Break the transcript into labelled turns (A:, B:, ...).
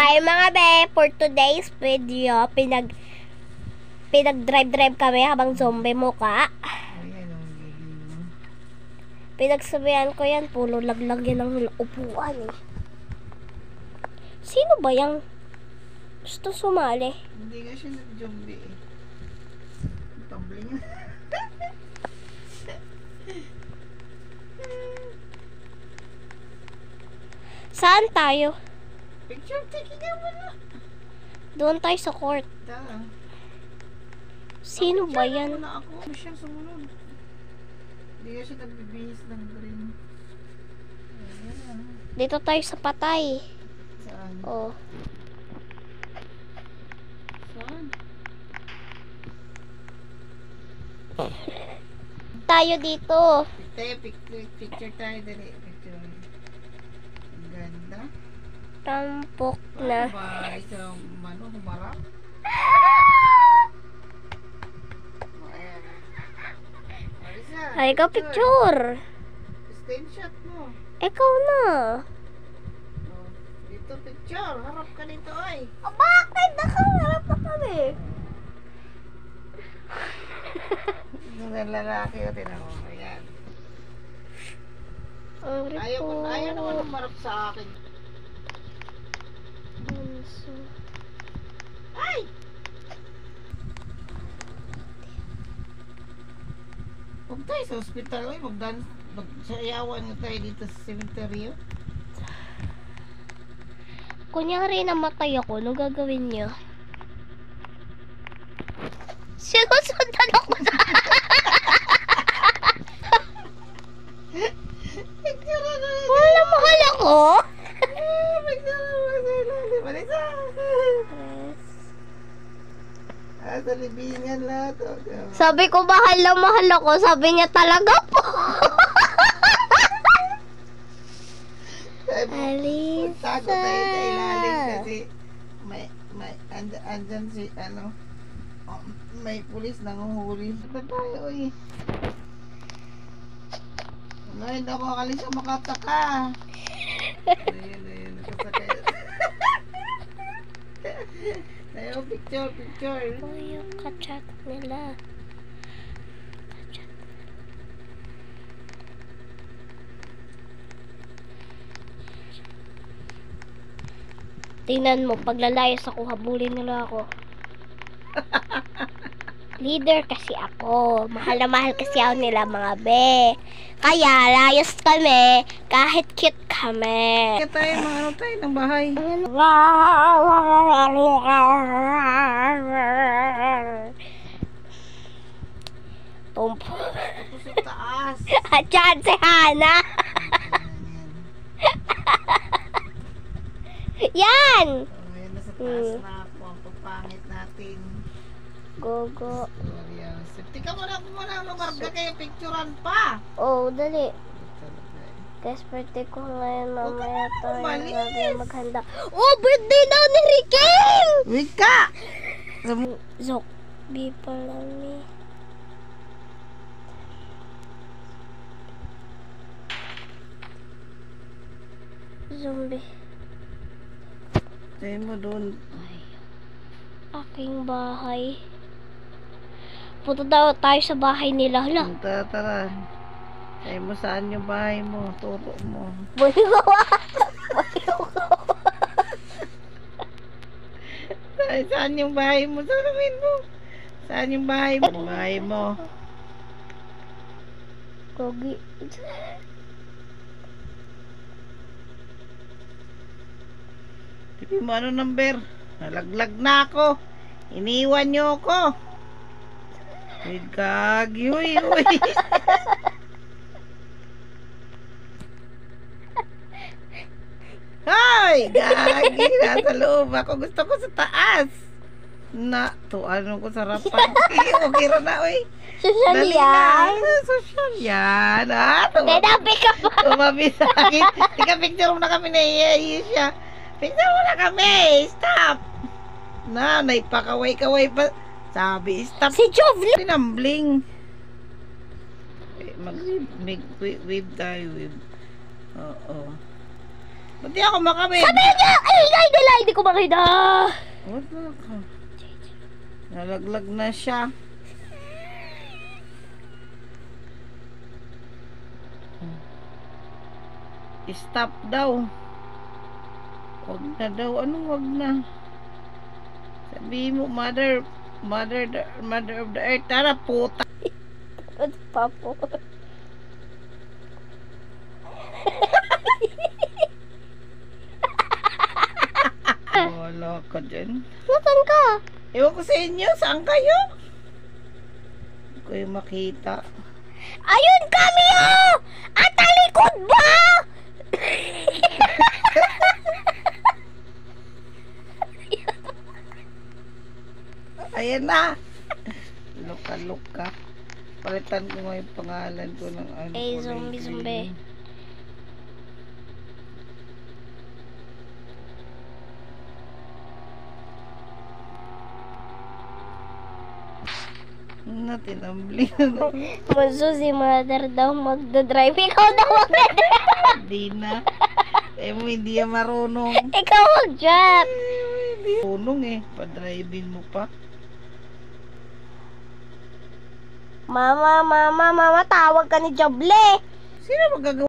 A: Hi mga be, for today's video, pinag-drive kami habang zombie muka. Pinagsabihan ko yan, pulo laglag yan ng upuan eh. Sino ba yung gusto sumali?
B: Hindi nga siya nag-zombie eh. Tumbling.
A: Saan tayo?
B: Picture taking nga wala.
A: Doon tayo sa court.
B: Tara.
A: Sino ba yan?
B: Wala ako. Ano siyang sumunod? Hindi nga siya nagbibihis ng green. Ayan.
A: Dito tayo sa patay.
B: Saan?
A: Oh.
B: Saan?
A: Tayo dito.
B: Picture tayo dali. Picture. Ang ganda.
A: Tampok na.
B: Ba, isang mano, humarap. Ayan. Marisa,
A: Ay, ikaw picture.
B: Screenshot mo.
A: Ikaw na.
B: Oh, dito picture. Harap ka dito ay.
A: Bakit? Nakaharap na kami.
B: Yung lalaki o tinan mo. Ayan.
A: Ang
B: Ayaw naman humarap sa akin. Ay! Huwag tayo sa hospital ay magsayawan na tayo dito sa cemetery.
A: Kunyari namatay ako, ano gagawin niyo? Sinusundan ako sa... Wala mahal ako?
B: Marisa! Sa libingan lahat.
A: Sabi ko mahal ako, sabi niya talaga po. Alisa.
B: Tago tayo sa ilalim kasi andyan si may pulis nanguhuli. Saan tayo eh? Hindi ako akalis siya makataka. Ayun, nakasakay. Tayo, picture.
A: Ito yung kachat nila. Tingnan mo, paglalayas ako, habulin nila ako. Leader kasi ako. Mahal na mahal kasi ako nila mga be. Kaya layas kami kahit cute kami.
B: Kaya tayo, ano tayo ng bahay.
A: Tumpo.
B: Ako sa taas.
A: At yan si Hana. Yan!
B: Ayan, nasa taas na ako. Ang pagpangit natin.
A: Go.
B: Tika mo na lumarga kayo picturean pa.
A: Oh, dali. Guys, birthday ko ngayon. Mamaya tayo
B: umalis.
A: maghanda. Oh, birthday daw ni Rikel!
B: Wika!
A: Zok. Be pala ni. Zombie.
B: Tayo mo doon.
A: Aking bahay. Punta daw tayo sa bahay nila. Hala.
B: Tara. Tayo mo saan yung bahay mo. Turo mo. Saan yung bahay mo? Sasabihin mo. Saan yung bahay mo? Bahay mo.
A: Gogi.
B: Sabi mo ano number? Nalaglag na ako. Iniwan nyo ako. Gagi, huy. Ay, gagi. Nasa loob ako. Gusto ko sa taas. Ano ko sarapan. Okay rin na, uy.
A: Social yan.
B: Social yan.
A: Tinabi ka pa.
B: Tumabi sa akin. Tika, picture mo na kami na siya. Picture mo na kami. Stop. Naipakaway-kaway pa. Sabi, stop.
A: Si Jovlin.
B: Pinambling. Mag-wave tayo. Oo. Ba't di ako makamit?
A: Sabihin niya! Ay, nila! Hindi ko makita!
B: Wala ka. Nalaglag na siya. Stop daw. Wag na daw. Anong wag na? Sabihin mo, mother of the earth. Tara, puta.
A: Ano pa po?
B: Wala ka dyan.
A: Nasaan ka?
B: Ewan ko sa inyo, saan kayo? Hindi ko yung makita.
A: Ayun kami oh! At talikod ba?
B: Ayan na. Luka. Palitan ko nga yung pangalan ko ng ano.
A: Eh,
B: kulay
A: zombie.
B: green. Na, tinambling na.
A: Bunso si mother daw magdadrive. Ikaw daw magdadrive.
B: Di na. Eh mo, hindi yan marunong.
A: Ikaw mag-drop.
B: Hindi marunong eh. Pa-driving mo pa.
A: Mama, tawag ka ni Joble.
B: Sino magagawa?